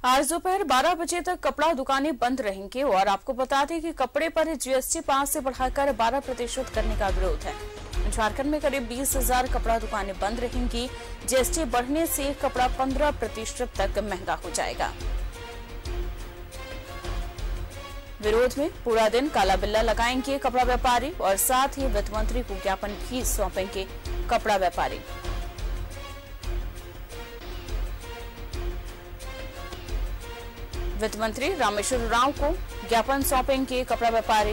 आज दोपहर 12 बजे तक कपड़ा दुकानें बंद रहेंगी और आपको बता दें कि कपड़े पर जीएसटी 5 से बढ़ाकर 12% करने का विरोध है। झारखंड में करीब 20,000 कपड़ा दुकानें बंद रहेंगी। जीएसटी बढ़ने से कपड़ा 15% तक महंगा हो जाएगा। विरोध में पूरा दिन काला बिल्ला लगाएंगे कपड़ा व्यापारी और साथ ही वित्त मंत्री को ज्ञापन भी सौंपेंगे कपड़ा व्यापारी। वित्त मंत्री रामेश्वर उरांव को ज्ञापन सौंपेंगे कपड़ा व्यापारी।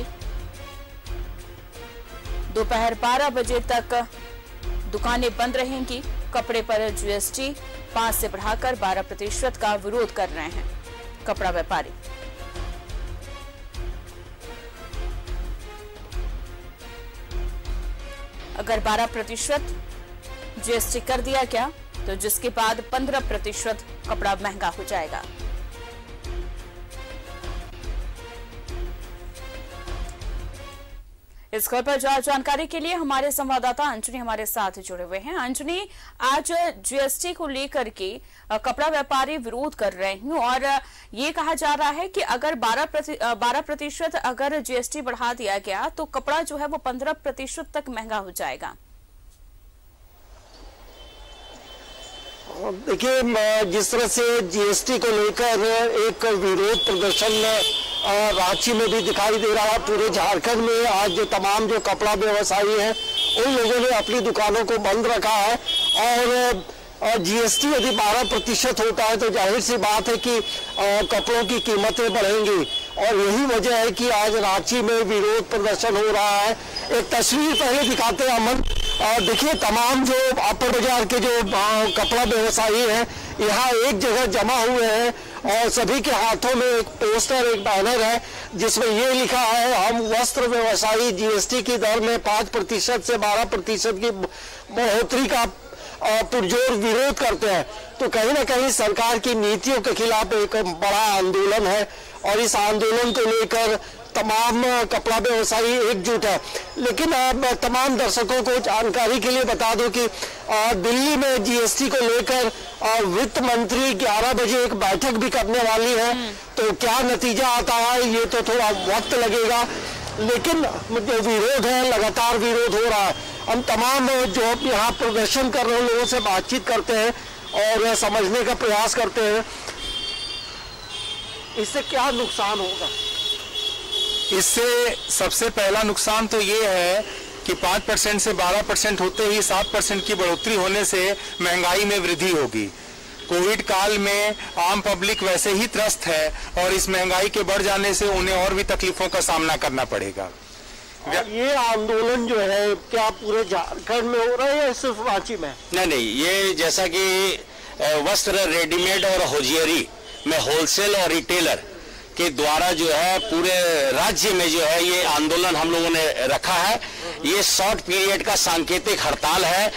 दोपहर 12 बजे तक दुकानें बंद रहेंगी। कपड़े पर जीएसटी 5 से बढ़ाकर 12% का विरोध कर रहे हैं कपड़ा व्यापारी। अगर 12% जीएसटी कर दिया गया तो जिसके बाद 15% कपड़ा महंगा हो जाएगा। इस खबर पर ज्यादा जानकारी के लिए हमारे संवाददाता अंजनी हमारे साथ जुड़े हुए हैं। अंजनी, आज जीएसटी को लेकर के कपड़ा व्यापारी विरोध कर रहे हैं और ये कहा जा रहा है कि अगर 12% अगर जीएसटी बढ़ा दिया गया तो कपड़ा जो है वो 15% तक महंगा हो जाएगा। देखिए, जिस तरह से जीएसटी को लेकर एक विरोध प्रदर्शन रांची में भी दिखाई दे रहा है, पूरे झारखंड में आज जो तमाम जो कपड़ा व्यवसायी हैं उन लोगों ने अपनी दुकानों को बंद रखा है। और जीएसटी यदि 12% होता है तो जाहिर सी बात है कि कपड़ों की कीमतें बढ़ेंगी और यही वजह है कि आज रांची में विरोध प्रदर्शन हो रहा है। एक तस्वीर पहले दिखाते हैं अमन। देखिए, तमाम जो अपर बाजार के जो कपड़ा व्यवसायी हैं यहाँ एक जगह जमा हुए हैं और सभी के हाथों में एक पोस्टर, एक बैनर है जिसमें ये लिखा है, हम वस्त्र व्यवसायी जीएसटी की दर में 5% से 12% की बढ़ोतरी का पुरजोर विरोध करते हैं। तो कहीं ना कहीं सरकार की नीतियों के खिलाफ एक बड़ा आंदोलन है और इस आंदोलन को लेकर तमाम कपड़ा व्यवसायी एकजुट है। लेकिन तमाम दर्शकों को जानकारी के लिए बता दूं कि दिल्ली में जीएसटी को लेकर वित्त मंत्री 11 बजे एक बैठक भी करने वाली है। तो क्या नतीजा आता है ये तो थोड़ा वक्त लगेगा, लेकिन जो विरोध है लगातार विरोध हो रहा है। हम तमाम जो यहाँ प्रदर्शन कर रहे लोगों से बातचीत करते हैं और समझने का प्रयास करते हैं इससे क्या नुकसान होगा। इससे सबसे पहला नुकसान तो ये है कि 5% से 12% होते ही 7% की बढ़ोतरी होने से महंगाई में वृद्धि होगी। कोविड काल में आम पब्लिक वैसे ही त्रस्त है और इस महंगाई के बढ़ जाने से उन्हें और भी तकलीफों का सामना करना पड़ेगा। ये आंदोलन जो है क्या पूरे झारखंड में हो रहा है या सिर्फ रांची में? नहीं, ये जैसा कि वस्त्र रेडीमेड और होजियरी में होलसेल और रिटेलर के द्वारा जो है पूरे राज्य में जो है ये आंदोलन हम लोगों ने रखा है। ये शॉर्ट पीरियड का सांकेतिक हड़ताल है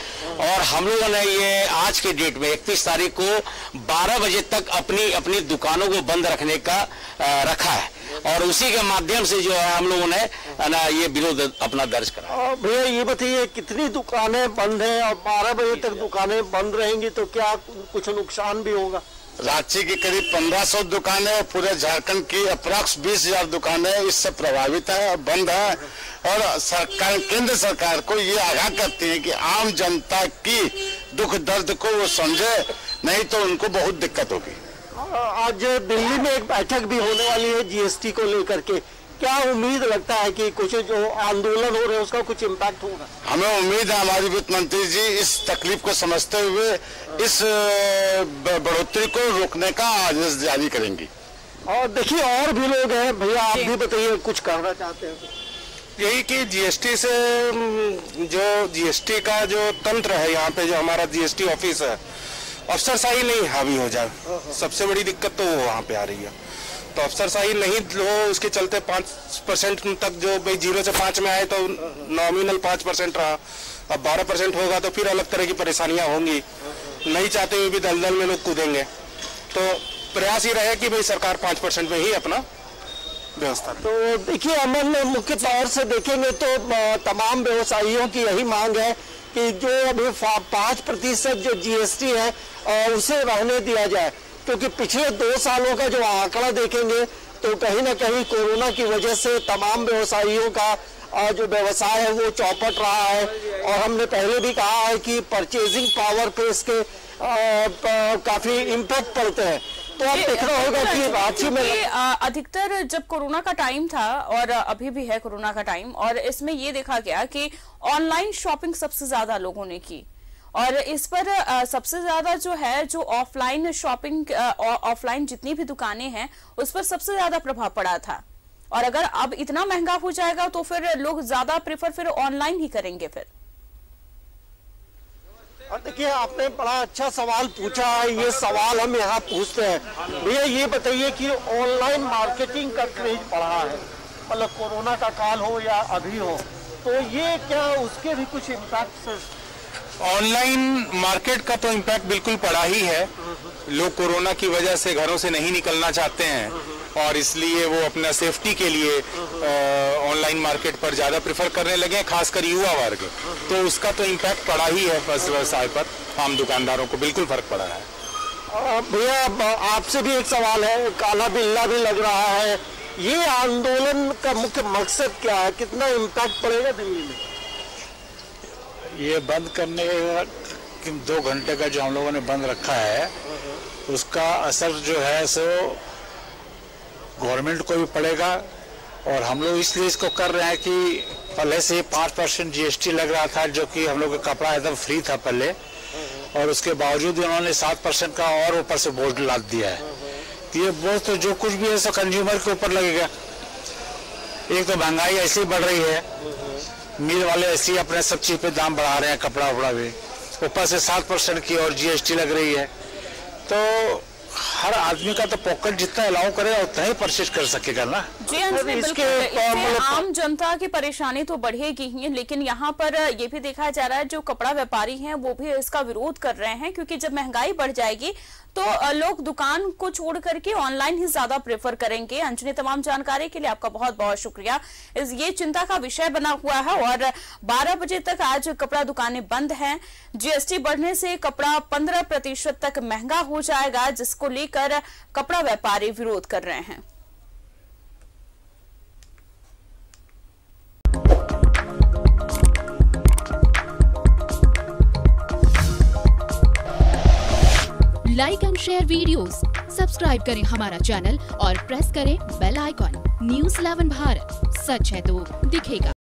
और हम लोगों ने ये आज के डेट में 31 तारीख को 12 बजे तक अपनी दुकानों को बंद रखने का रखा है और उसी के माध्यम से जो है हम लोगों ने ये विरोध अपना दर्ज करा। भैया ये बताइए, कितनी दुकानें बंद हैं और 12 बजे तक दुकानें बंद रहेंगी तो क्या कुछ नुकसान भी होगा? रांची की करीब 1500 दुकानें और पूरे झारखंड की अप्रॉक्स 20,000 दुकानें इससे प्रभावित है और बंद है। और सरकार, केंद्र सरकार को ये आगाह करती है कि आम जनता की दुख दर्द को वो समझे, नहीं तो उनको बहुत दिक्कत होगी। आज दिल्ली में एक बैठक भी होने वाली है जीएसटी को लेकर के, क्या उम्मीद लगता है कि कुछ जो आंदोलन हो रहे हैं उसका कुछ इम्पैक्ट होगा? हमें उम्मीद है हमारी वित्त मंत्री जी इस तकलीफ को समझते हुए इस बढ़ोतरी को रोकने का आदेश जारी करेंगी। और देखिए, और भी लोग हैं, भैया आप भी बताइए, कुछ कहना चाहते हैं? यही कि जीएसटी से जो जीएसटी का जो तंत्र है, यहाँ पे जो हमारा जीएसटी ऑफिस है, अफसरशाही नहीं हावी हो जाए। सबसे बड़ी दिक्कत तो वहाँ पे आ रही है। तो अफसरशाही नहीं हो, उसके चलते 5% तक जो भाई 0 से 5 में आए तो नॉमिनल 5% रहा। अब 12% होगा तो फिर अलग तरह की परेशानियां होंगी। नहीं चाहते हुए भी दलदल में लोग कूदेंगे। तो प्रयास ही रहे कि भाई सरकार 5% में ही अपना व्यवस्था। तो देखिए अमन, मुख्य तौर से देखेंगे तो तमाम व्यवसायियों की यही मांग है कि जो अभी 5% जो जीएसटी है उसे रहने दिया जाए। क्योंकि पिछले 2 सालों का जो आंकड़ा देखेंगे तो कहीं ना कहीं कोरोना की वजह से तमाम व्यवसायियों का जो व्यवसाय है वो चौपट रहा है। और हमने पहले भी कहा है कि परचेजिंग पावर पे इसके काफी इम्पैक्ट पड़ते हैं। तो आप देखना होगा कि रांची में अधिकतर जब कोरोना का टाइम था और अभी भी है कोरोना का टाइम, और इसमें ये देखा गया कि ऑनलाइन शॉपिंग सबसे ज्यादा लोगों ने की, और इस पर सबसे ज्यादा जो है जो ऑफलाइन शॉपिंग ऑफलाइन जितनी भी दुकानें हैं उस पर सबसे ज्यादा प्रभाव पड़ा था। और अगर अब इतना महंगा हो जाएगा तो फिर लोग ज्यादा प्रेफर फिर ऑनलाइन ही करेंगे फिर। और देखिए, आपने बड़ा अच्छा सवाल पूछा है। ये सवाल हम यहाँ पूछते हैं, भैया ये बताइए कि ऑनलाइन मार्केटिंग का क्रेज बढ़ा है, मतलब कोरोना का काल हो या अभी हो, तो ये क्या उसके भी कुछ इम्पैक्ट? ऑनलाइन मार्केट का तो इम्पैक्ट बिल्कुल पड़ा ही है। लोग कोरोना की वजह से घरों से नहीं निकलना चाहते हैं और इसलिए वो अपना सेफ्टी के लिए ऑनलाइन मार्केट पर ज्यादा प्रेफर करने लगे, खासकर युवा वर्ग। तो उसका तो इम्पैक्ट पड़ा ही है व्यवसाय पर, आम दुकानदारों को बिल्कुल फर्क पड़ा है। भैया आपसे भी एक सवाल है, काला बिल्ला भी लग रहा है, ये आंदोलन का मुख्य मकसद क्या है? कितना इम्पैक्ट पड़ेगा दिल्ली में? ये बंद करने 2 घंटे का जो हम लोगों ने बंद रखा है उसका असर जो है सो गवर्नमेंट को भी पड़ेगा। और हम लोग इसलिए इसको कर रहे हैं कि पहले से 5% GST लग रहा था, जो कि हम लोग का कपड़ा एकदम फ्री था पहले, और उसके बावजूद उन्होंने 7% का और ऊपर से बोझ लाद दिया है। ये बोझ तो जो कुछ भी है सो कंज्यूमर के ऊपर लगेगा। एक तो महंगाई ऐसी बढ़ रही है, मिल वाले ऐसे ही अपने सब चीज पे दाम बढ़ा रहे हैं, कपड़ा वपड़ा भी, ऊपर से 7% की और GST लग रही है। तो हर आदमी का तो पॉकेट जितना अलाउ करे उतना ही परचेज कर सकेगा ना। जी अंजलि, इससे आम जनता की परेशानी तो बढ़ेगी ही, लेकिन यहाँ पर ये भी देखा जा रहा है जो कपड़ा व्यापारी हैं वो भी इसका विरोध कर रहे हैं, क्योंकि जब महंगाई बढ़ जाएगी तो लोग दुकान को छोड़ करके ऑनलाइन ही ज्यादा प्रेफर करेंगे। अंजलि, तमाम जानकारी के लिए आपका बहुत बहुत शुक्रिया। ये चिंता का विषय बना हुआ है और 12 बजे तक आज कपड़ा दुकानें बंद हैं। GST बढ़ने से कपड़ा 15% तक महंगा हो जाएगा, जिसको लेकर कपड़ा व्यापारी विरोध कर रहे हैं। Like and share videos, subscribe करें हमारा चैनल और प्रेस करें बेल आइकॉन। News 11 भारत, सच है तो दिखेगा।